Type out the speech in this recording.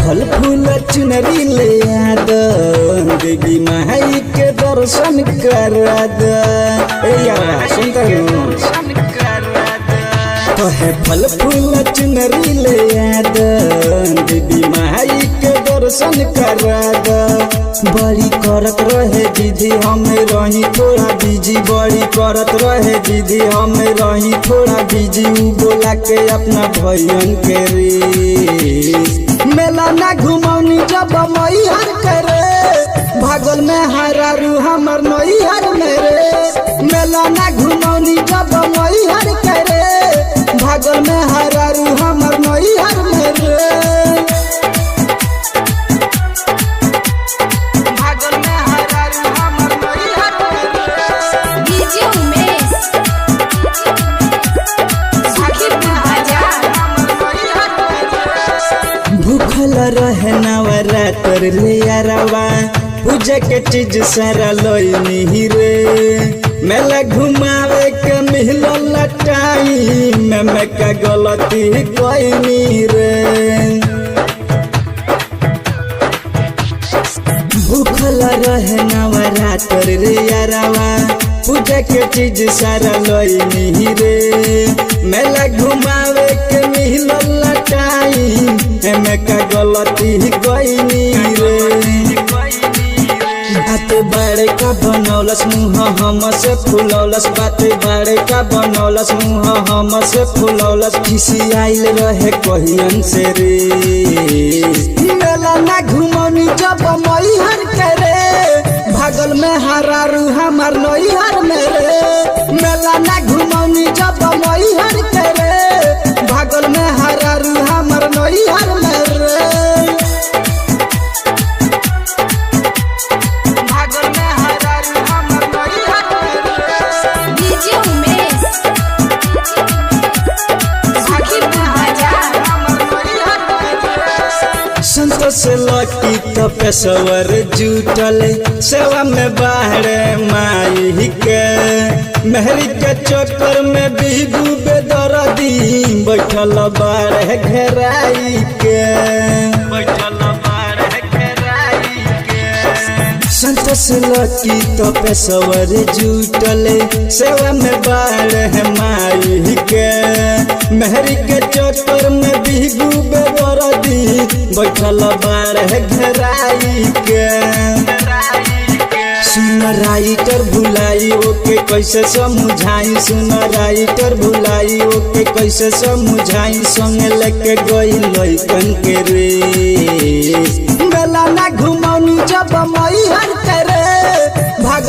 फल फूल चुनरी ले आद देवी माई के दर्शन करा द। ए यार सुनता है फल फूल चुनरी ले आद देवी माई के दर्शन करा द। बड़ी करत रहे दीदी हमें रही थोड़ा बिजी, बड़ी करत रहे दीदी हमें रही थोड़ा बिजी। उ बोला के अपना भैयन के रे मेला ना घुमौनी जब मैहर करे, भागल में हरारू हमर नैहर मेरे। मेला ना घुमौनी जब मैहर करे, भागल में हरारू हमर नैहर मेरे। भूखल रहे नवरात्र ले यारवा, पूजा के चीज सारा लोई रे। मेला घुमावे के मिलल टाइम में का गलती कोई रे। भूखल रहे नवरात्र रे यारवा, पूजा के चीज सारा लोई रे। मेला घुमावे के मिलल टाइम में का गलती कोई रे। बात बड़े का बनौलस मुँह हम से फुलौलस, बात बड़े का बनौलस मुँह हम से फुलौलस। किसी आइल रहे कहियन से रे मेला ना घुमौनी जब मैहर करे, भागल में हरारू हमार नैहर मेरे। मेला ना घुमौनी जब मैहर करे, भागल में हरारू हमार नैहर मेरे। संतोष लकी तो पेशवर जुटल सेवा में बाहरे माई के। मेहरी के चक्कर में बिगू बेदर्दी बैठल बारह घेराई के। संतोष लकी तो पेशवर जुटल सेवा में बारह माई के। मेहरी के चक्कर में बिगू बेदर्दी बैठल बारह घेराई के। सुन राइटर भुलाई ओके कैसे समझाई, सुन राइटर भुलाई ओके कैसे समझाई। संग लेके गई लइकन के रे मेला ना घुमौनी जब मैहर करे, भाग